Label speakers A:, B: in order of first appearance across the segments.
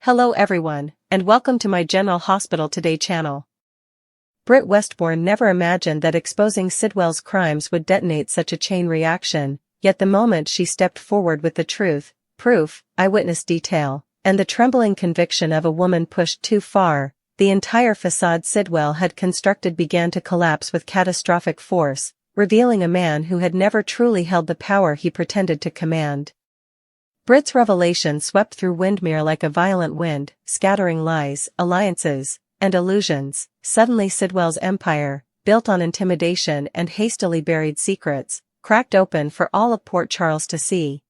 A: Hello everyone, and welcome to my General Hospital Today channel. Britt Westbourne never imagined that exposing Sidwell's crimes would detonate such a chain reaction, yet the moment she stepped forward with the truth, proof, eyewitness detail, and the trembling conviction of a woman pushed too far, the entire facade Sidwell had constructed began to collapse with catastrophic force, revealing a man who had never truly held the power he pretended to command. Britt's revelation swept through Windermere like a violent wind, scattering lies, alliances, and illusions. Suddenly Sidwell's empire, built on intimidation and hastily buried secrets, cracked open for all of Port Charles to see.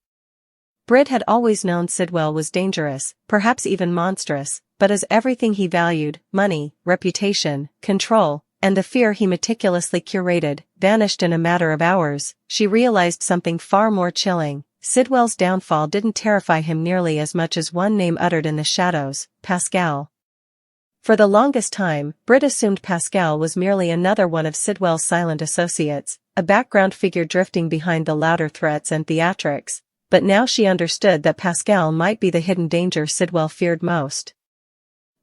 A: Britt had always known Sidwell was dangerous, perhaps even monstrous, but as everything he valued, money, reputation, control, and the fear he meticulously curated, vanished in a matter of hours, she realized something far more chilling. Sidwell's downfall didn't terrify him nearly as much as one name uttered in the shadows, Pascal. For the longest time, Britt assumed Pascal was merely another one of Sidwell's silent associates, a background figure drifting behind the louder threats and theatrics, but now she understood that Pascal might be the hidden danger Sidwell feared most.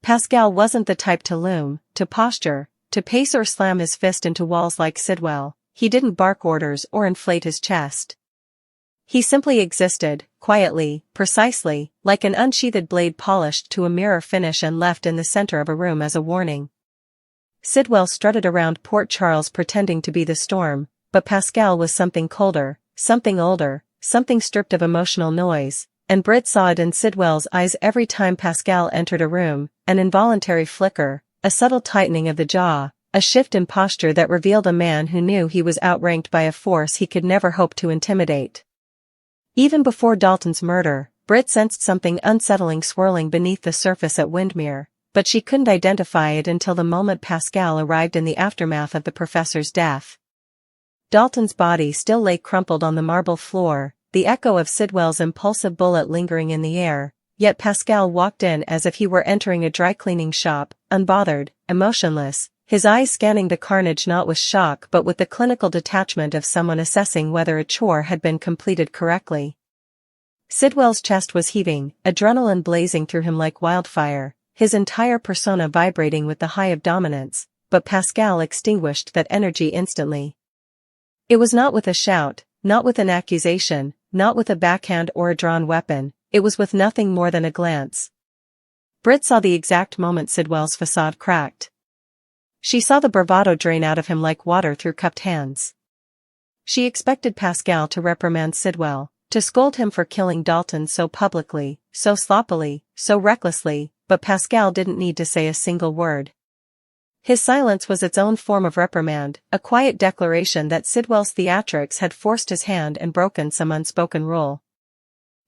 A: Pascal wasn't the type to loom, to posture, to pace or slam his fist into walls like Sidwell. He didn't bark orders or inflate his chest. He simply existed, quietly, precisely, like an unsheathed blade polished to a mirror finish and left in the center of a room as a warning. Sidwell strutted around Port Charles pretending to be the storm, but Pascal was something colder, something older, something stripped of emotional noise, and Britt saw it in Sidwell's eyes every time Pascal entered a room, an involuntary flicker, a subtle tightening of the jaw, a shift in posture that revealed a man who knew he was outranked by a force he could never hope to intimidate. Even before Dalton's murder, Britt sensed something unsettling swirling beneath the surface at Windermere, but she couldn't identify it until the moment Pascal arrived in the aftermath of the professor's death. Dalton's body still lay crumpled on the marble floor, the echo of Sidwell's impulsive bullet lingering in the air, yet Pascal walked in as if he were entering a dry-cleaning shop, unbothered, emotionless, his eyes scanning the carnage not with shock but with the clinical detachment of someone assessing whether a chore had been completed correctly. Sidwell's chest was heaving, adrenaline blazing through him like wildfire, his entire persona vibrating with the high of dominance, but Pascal extinguished that energy instantly. It was not with a shout, not with an accusation, not with a backhand or a drawn weapon, it was with nothing more than a glance. Britt saw the exact moment Sidwell's facade cracked. She saw the bravado drain out of him like water through cupped hands. She expected Pascal to reprimand Sidwell, to scold him for killing Dalton so publicly, so sloppily, so recklessly, but Pascal didn't need to say a single word. His silence was its own form of reprimand, a quiet declaration that Sidwell's theatrics had forced his hand and broken some unspoken rule.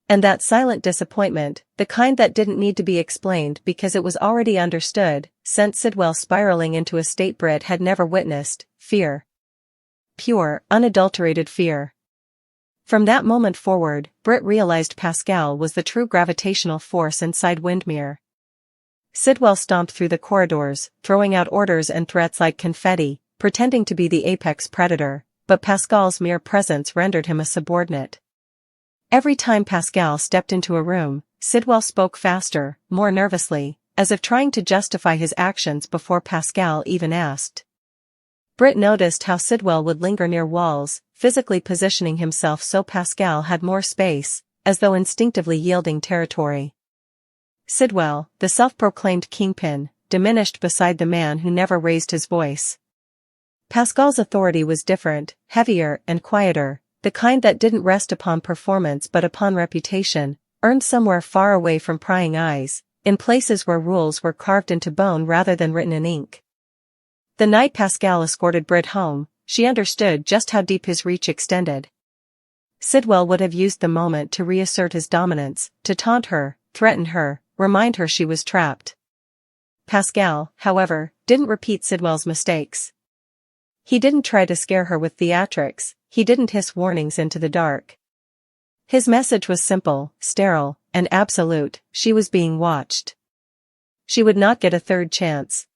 A: And that silent disappointment, the kind that didn't need to be explained because it was already understood, sent Sidwell spiraling into a state Britt had never witnessed, fear. Pure, unadulterated fear. From that moment forward, Britt realized Pascal was the true gravitational force inside Windermere. Sidwell stomped through the corridors, throwing out orders and threats like confetti, pretending to be the apex predator, but Pascal's mere presence rendered him a subordinate. Every time Pascal stepped into a room, Sidwell spoke faster, more nervously, as if trying to justify his actions before Pascal even asked. Britt noticed how Sidwell would linger near walls, physically positioning himself so Pascal had more space, as though instinctively yielding territory. Sidwell, the self-proclaimed kingpin, diminished beside the man who never raised his voice. Pascal's authority was different, heavier and quieter, the kind that didn't rest upon performance but upon reputation, earned somewhere far away from prying eyes, in places where rules were carved into bone rather than written in ink. The night Pascal escorted Britt home, she understood just how deep his reach extended. Sidwell would have used the moment to reassert his dominance, to taunt her, threaten her, remind her she was trapped. Pascal, however, didn't repeat Sidwell's mistakes. He didn't try to scare her with theatrics, he didn't hiss warnings into the dark. His message was simple, sterile, and absolute: she was being watched. She would not get a third chance.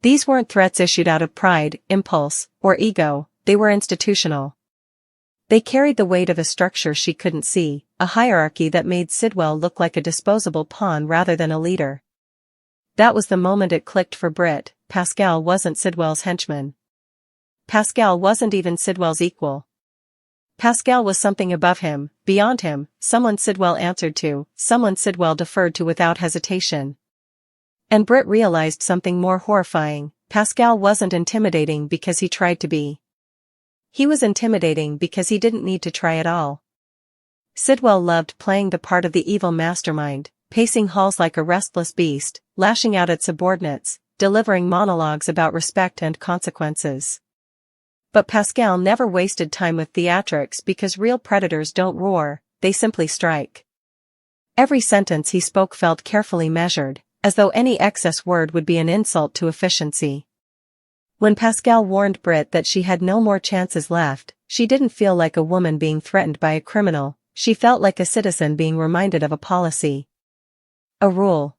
A: These weren't threats issued out of pride, impulse, or ego, they were institutional. They carried the weight of a structure she couldn't see, a hierarchy that made Sidwell look like a disposable pawn rather than a leader. That was the moment it clicked for Britt. Pascal wasn't Sidwell's henchman. Pascal wasn't even Sidwell's equal. Pascal was something above him, beyond him, someone Sidwell answered to, someone Sidwell deferred to without hesitation. And Britt realized something more horrifying. Pascal wasn't intimidating because he tried to be. He was intimidating because he didn't need to try at all. Sidwell loved playing the part of the evil mastermind, pacing halls like a restless beast, lashing out at subordinates, delivering monologues about respect and consequences. But Pascal never wasted time with theatrics because real predators don't roar, they simply strike. Every sentence he spoke felt carefully measured, as though any excess word would be an insult to efficiency. When Pascal warned Britt that she had no more chances left, she didn't feel like a woman being threatened by a criminal, she felt like a citizen being reminded of a policy. A rule.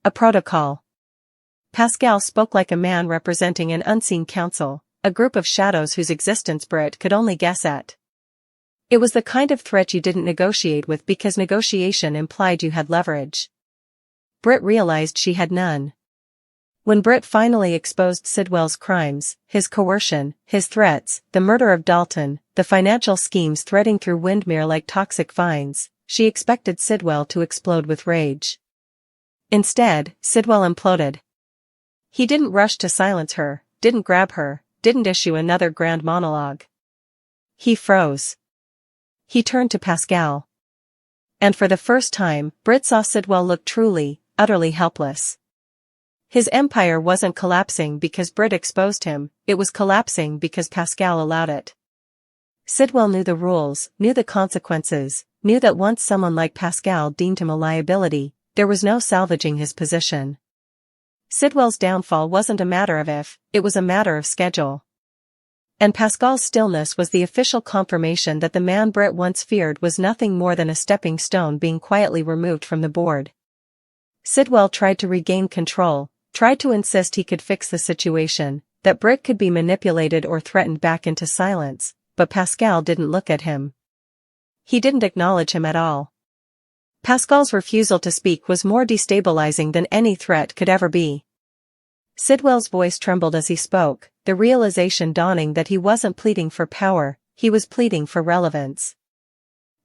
A: A protocol. Pascal spoke like a man representing an unseen council, a group of shadows whose existence Britt could only guess at. It was the kind of threat you didn't negotiate with because negotiation implied you had leverage. Britt realized she had none. When Britt finally exposed Sidwell's crimes, his coercion, his threats, the murder of Dalton, the financial schemes threading through Windmere like toxic vines, she expected Sidwell to explode with rage. Instead, Sidwell imploded. He didn't rush to silence her, didn't grab her, didn't issue another grand monologue. He froze. He turned to Pascal. And for the first time, Britt saw Sidwell look truly, utterly helpless. His empire wasn't collapsing because Britt exposed him, it was collapsing because Pascal allowed it. Sidwell knew the rules, knew the consequences, knew that once someone like Pascal deemed him a liability, there was no salvaging his position. Sidwell's downfall wasn't a matter of if, it was a matter of schedule. And Pascal's stillness was the official confirmation that the man Britt once feared was nothing more than a stepping stone being quietly removed from the board. Sidwell tried to regain control, tried to insist he could fix the situation, that Britt could be manipulated or threatened back into silence, but Pascal didn't look at him. He didn't acknowledge him at all. Pascal's refusal to speak was more destabilizing than any threat could ever be. Sidwell's voice trembled as he spoke, the realization dawning that he wasn't pleading for power, he was pleading for relevance.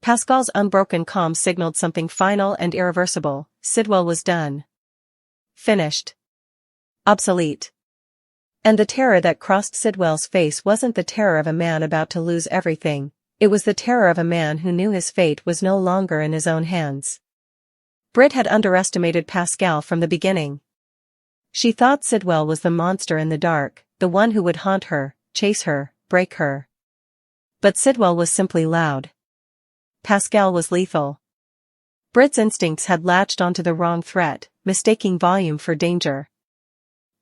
A: Pascal's unbroken calm signaled something final and irreversible. Sidwell was done. Finished. Obsolete. And the terror that crossed Sidwell's face wasn't the terror of a man about to lose everything, it was the terror of a man who knew his fate was no longer in his own hands. Britt had underestimated Pascal from the beginning. She thought Sidwell was the monster in the dark, the one who would haunt her, chase her, break her. But Sidwell was simply loud. Pascal was lethal. Britt's instincts had latched onto the wrong threat, mistaking volume for danger.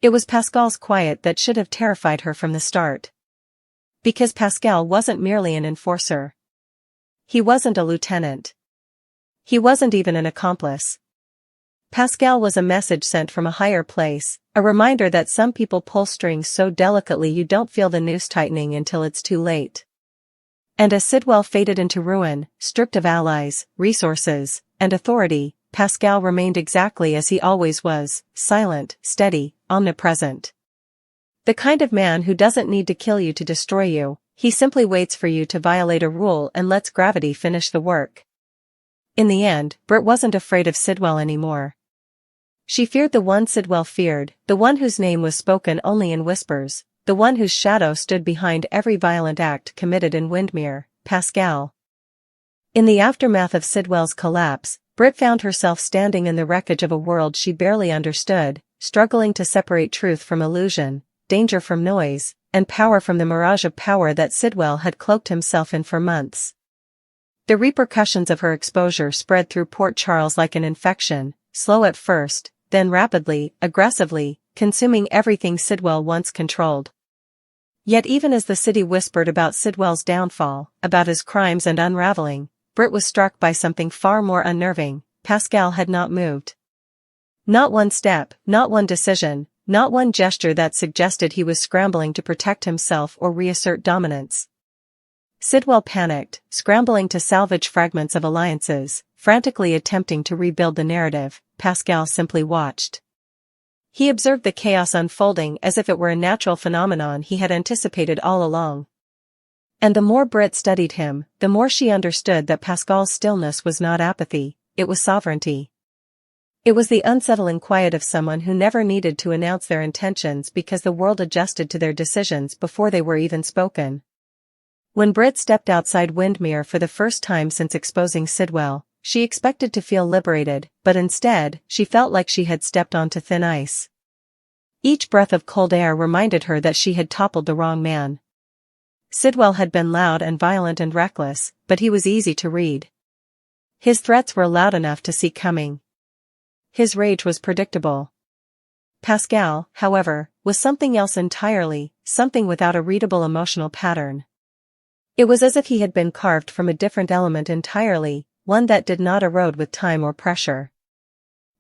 A: It was Pascal's quiet that should have terrified her from the start. Because Pascal wasn't merely an enforcer. He wasn't a lieutenant. He wasn't even an accomplice. Pascal was a message sent from a higher place, a reminder that some people pull strings so delicately you don't feel the noose tightening until it's too late. And as Sidwell faded into ruin, stripped of allies, resources, and authority, Pascal remained exactly as he always was, silent, steady, omnipresent. The kind of man who doesn't need to kill you to destroy you, he simply waits for you to violate a rule and lets gravity finish the work. In the end, Britt wasn't afraid of Sidwell anymore. She feared the one Sidwell feared, the one whose name was spoken only in whispers, the one whose shadow stood behind every violent act committed in Windmere, Pascal. In the aftermath of Sidwell's collapse, Britt found herself standing in the wreckage of a world she barely understood, struggling to separate truth from illusion, danger from noise, and power from the mirage of power that Sidwell had cloaked himself in for months. The repercussions of her exposure spread through Port Charles like an infection, slow at first, then rapidly, aggressively, consuming everything Sidwell once controlled. Yet even as the city whispered about Sidwell's downfall, about his crimes and unraveling, Britt was struck by something far more unnerving. Pascal had not moved. Not one step, not one decision, not one gesture that suggested he was scrambling to protect himself or reassert dominance. Sidwell panicked, scrambling to salvage fragments of alliances, frantically attempting to rebuild the narrative. Pascal simply watched. He observed the chaos unfolding as if it were a natural phenomenon he had anticipated all along. And the more Britt studied him, the more she understood that Pascal's stillness was not apathy, it was sovereignty. It was the unsettling quiet of someone who never needed to announce their intentions because the world adjusted to their decisions before they were even spoken. When Britt stepped outside Windmere for the first time since exposing Sidwell, she expected to feel liberated, but instead, she felt like she had stepped onto thin ice. Each breath of cold air reminded her that she had toppled the wrong man. Sidwell had been loud and violent and reckless, but he was easy to read. His threats were loud enough to see coming. His rage was predictable. Pascal, however, was something else entirely, something without a readable emotional pattern. It was as if he had been carved from a different element entirely, one that did not erode with time or pressure.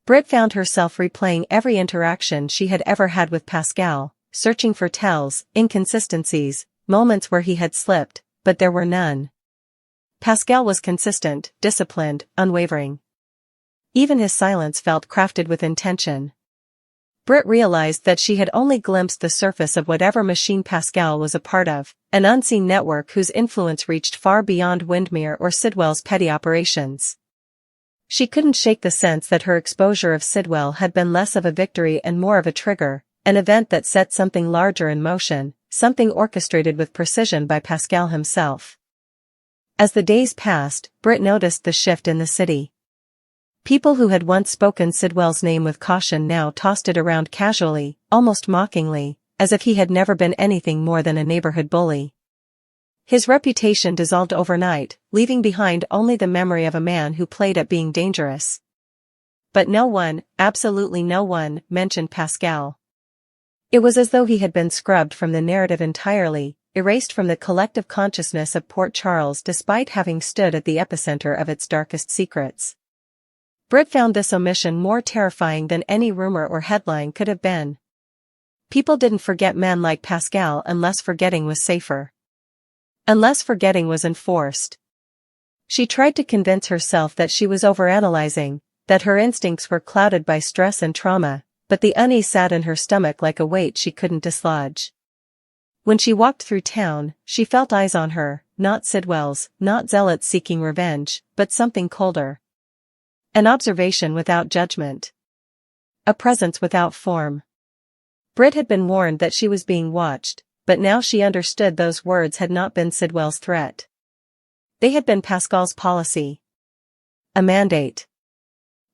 A: Britt found herself replaying every interaction she had ever had with Pascal, searching for tells, inconsistencies, moments where he had slipped, but there were none. Pascal was consistent, disciplined, unwavering. Even his silence felt crafted with intention. Britt realized that she had only glimpsed the surface of whatever machine Pascal was a part of, an unseen network whose influence reached far beyond Windmere or Sidwell's petty operations. She couldn't shake the sense that her exposure of Sidwell had been less of a victory and more of a trigger, an event that set something larger in motion, something orchestrated with precision by Pascal himself. As the days passed, Britt noticed the shift in the city. People who had once spoken Sidwell's name with caution now tossed it around casually, almost mockingly, as if he had never been anything more than a neighborhood bully. His reputation dissolved overnight, leaving behind only the memory of a man who played at being dangerous. But no one, absolutely no one, mentioned Pascal. It was as though he had been scrubbed from the narrative entirely, erased from the collective consciousness of Port Charles despite having stood at the epicenter of its darkest secrets. Britt found this omission more terrifying than any rumor or headline could have been. People didn't forget men like Pascal unless forgetting was safer. Unless forgetting was enforced. She tried to convince herself that she was overanalyzing, that her instincts were clouded by stress and trauma, but the unease sat in her stomach like a weight she couldn't dislodge. When she walked through town, she felt eyes on her, not Sidwell's, not zealots seeking revenge, but something colder. An observation without judgment. A presence without form. Britt had been warned that she was being watched, but now she understood those words had not been Sidwell's threat. They had been Pascal's policy. A mandate.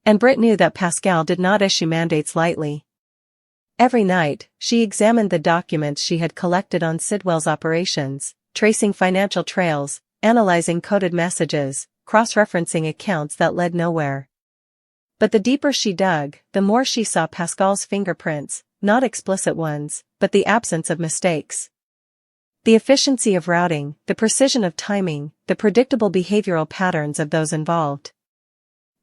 A: And Britt knew that Pascal did not issue mandates lightly. Every night, she examined the documents she had collected on Sidwell's operations, tracing financial trails, analyzing coded messages, cross-referencing accounts that led nowhere. But the deeper she dug, the more she saw Pascal's fingerprints, not explicit ones, but the absence of mistakes. The efficiency of routing, the precision of timing, the predictable behavioral patterns of those involved.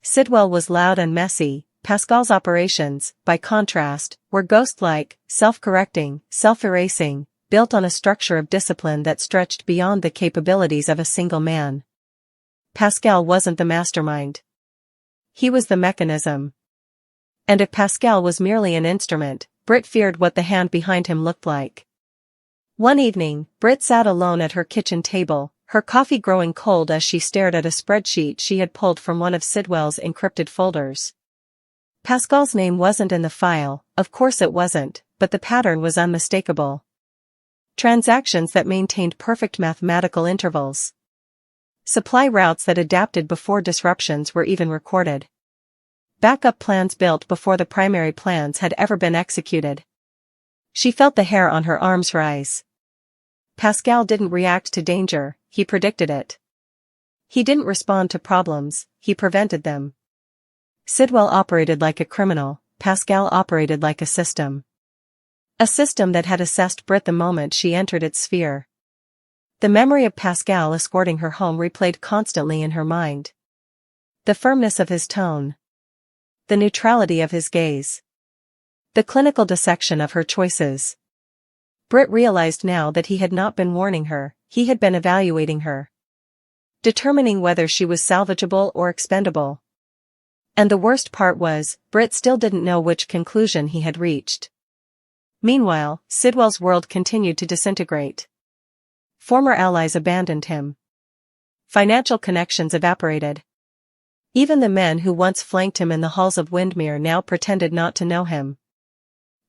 A: Sidwell was loud and messy. Pascal's operations, by contrast, were ghost-like, self-correcting, self-erasing, built on a structure of discipline that stretched beyond the capabilities of a single man. Pascal wasn't the mastermind. He was the mechanism. And if Pascal was merely an instrument, Britt feared what the hand behind him looked like. One evening, Britt sat alone at her kitchen table, her coffee growing cold as she stared at a spreadsheet she had pulled from one of Sidwell's encrypted folders. Pascal's name wasn't in the file, of course it wasn't, but the pattern was unmistakable. Transactions that maintained perfect mathematical intervals. Supply routes that adapted before disruptions were even recorded. Backup plans built before the primary plans had ever been executed. She felt the hair on her arms rise. Pascal didn't react to danger, he predicted it. He didn't respond to problems, he prevented them. Sidwell operated like a criminal, Pascal operated like a system. A system that had assessed Britt the moment she entered its sphere. The memory of Pascal escorting her home replayed constantly in her mind. The firmness of his tone. The neutrality of his gaze. The clinical dissection of her choices. Britt realized now that he had not been warning her, he had been evaluating her, determining whether she was salvageable or expendable. And the worst part was, Britt still didn't know which conclusion he had reached. Meanwhile, Sidwell's world continued to disintegrate. Former allies abandoned him. Financial connections evaporated. Even the men who once flanked him in the halls of Windmere now pretended not to know him.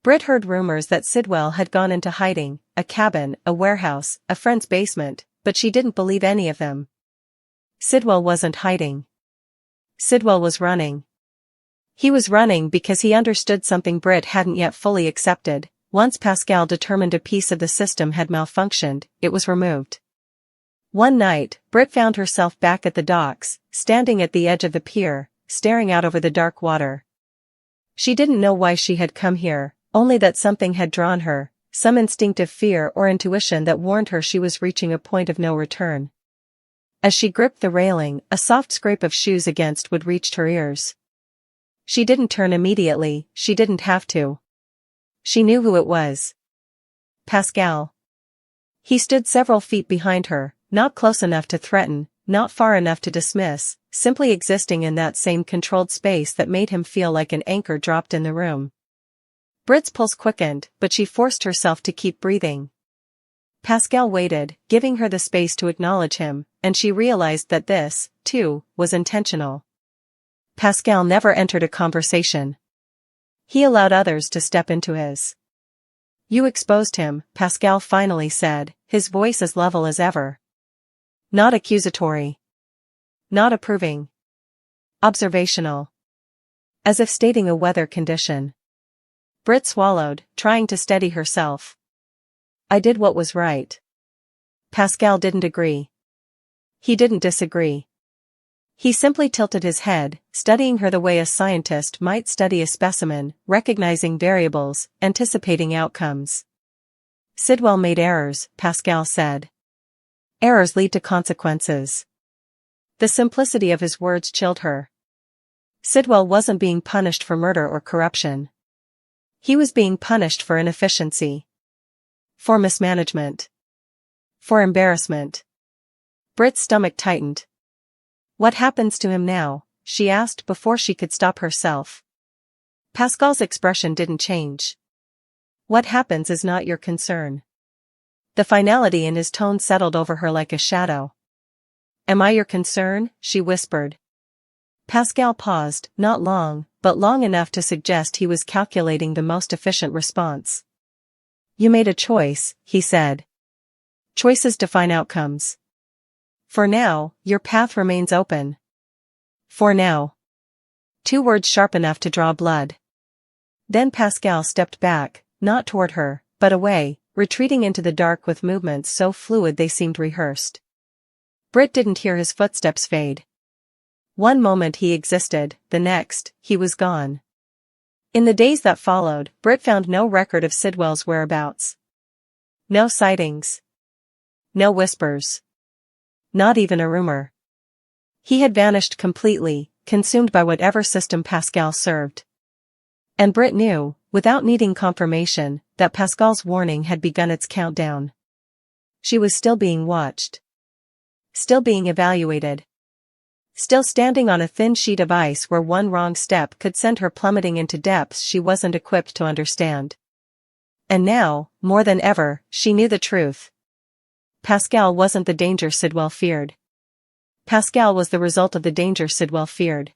A: Britt heard rumors that Sidwell had gone into hiding, a cabin, a warehouse, a friend's basement, but she didn't believe any of them. Sidwell wasn't hiding. Sidwell was running. He was running because he understood something Britt hadn't yet fully accepted. Once Pascal determined a piece of the system had malfunctioned, it was removed. One night, Britt found herself back at the docks, standing at the edge of the pier, staring out over the dark water. She didn't know why she had come here, only that something had drawn her, some instinctive fear or intuition that warned her she was reaching a point of no return. As she gripped the railing, a soft scrape of shoes against wood reached her ears. She didn't turn immediately, she didn't have to. She knew who it was. Pascal. He stood several feet behind her, not close enough to threaten, not far enough to dismiss, simply existing in that same controlled space that made him feel like an anchor dropped in the room. Britt's pulse quickened, but she forced herself to keep breathing. Pascal waited, giving her the space to acknowledge him, and she realized that this, too, was intentional. Pascal never entered a conversation. He allowed others to step into his. "You exposed him," Pascal finally said, his voice as level as ever. Not accusatory. Not approving. Observational. As if stating a weather condition. Britt swallowed, trying to steady herself. "I did what was right." Pascal didn't agree. He didn't disagree. He simply tilted his head, studying her the way a scientist might study a specimen, recognizing variables, anticipating outcomes. "Sidwell made errors," Pascal said. "Errors lead to consequences." The simplicity of his words chilled her. Sidwell wasn't being punished for murder or corruption. He was being punished for inefficiency. For mismanagement. For embarrassment. Britt's stomach tightened. "What happens to him now?" she asked before she could stop herself. Pascal's expression didn't change. "What happens is not your concern." The finality in his tone settled over her like a shadow. "Am I your concern?" she whispered. Pascal paused, not long, but long enough to suggest he was calculating the most efficient response. "You made a choice," he said. "Choices define outcomes. For now, your path remains open." For now. 2 words sharp enough to draw blood. Then Pascal stepped back, not toward her, but away, retreating into the dark with movements so fluid they seemed rehearsed. Britt didn't hear his footsteps fade. One moment he existed, the next, he was gone. In the days that followed, Britt found no record of Sidwell's whereabouts. No sightings. No whispers. Not even a rumor. He had vanished completely, consumed by whatever system Pascal served. And Britt knew, without needing confirmation, that Pascal's warning had begun its countdown. She was still being watched. Still being evaluated. Still standing on a thin sheet of ice where one wrong step could send her plummeting into depths she wasn't equipped to understand. And now, more than ever, she knew the truth. Pascal wasn't the danger Sidwell feared. Pascal was the result of the danger Sidwell feared.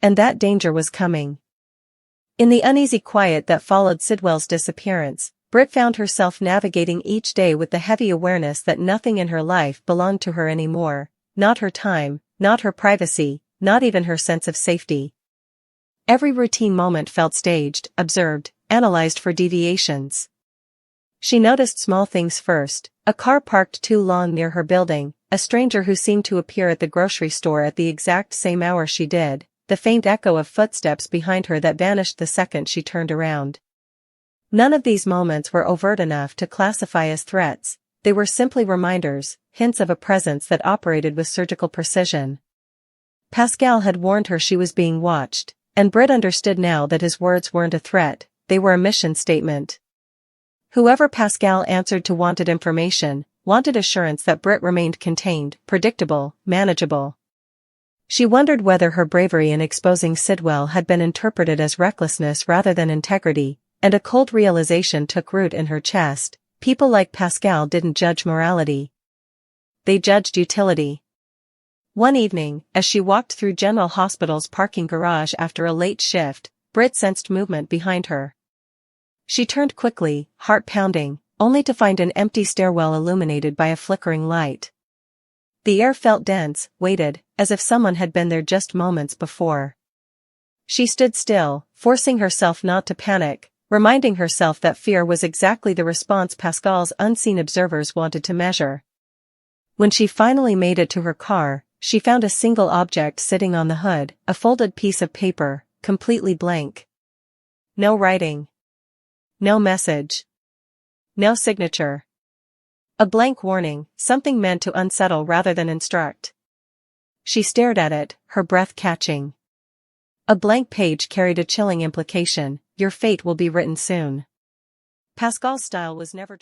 A: And that danger was coming. In the uneasy quiet that followed Sidwell's disappearance, Britt found herself navigating each day with the heavy awareness that nothing in her life belonged to her anymore, not her time, not her privacy, not even her sense of safety. Every routine moment felt staged, observed, analyzed for deviations. She noticed small things first: a car parked too long near her building, a stranger who seemed to appear at the grocery store at the exact same hour she did, the faint echo of footsteps behind her that vanished the second she turned around. None of these moments were overt enough to classify as threats, they were simply reminders, hints of a presence that operated with surgical precision. Pascal had warned her she was being watched, and Britt understood now that his words weren't a threat, they were a mission statement. Whoever Pascal answered to wanted information, wanted assurance that Britt remained contained, predictable, manageable. She wondered whether her bravery in exposing Sidwell had been interpreted as recklessness rather than integrity, and a cold realization took root in her chest. People like Pascal didn't judge morality. They judged utility. One evening, as she walked through General Hospital's parking garage after a late shift, Britt sensed movement behind her. She turned quickly, heart pounding, only to find an empty stairwell illuminated by a flickering light. The air felt dense, weighted, as if someone had been there just moments before. She stood still, forcing herself not to panic, reminding herself that fear was exactly the response Pascal's unseen observers wanted to measure. When she finally made it to her car, she found a single object sitting on the hood, a folded piece of paper, completely blank. No writing. No message. No signature. A blank warning, something meant to unsettle rather than instruct. She stared at it, her breath catching. A blank page carried a chilling implication: your fate will be written soon. Pascal's style was never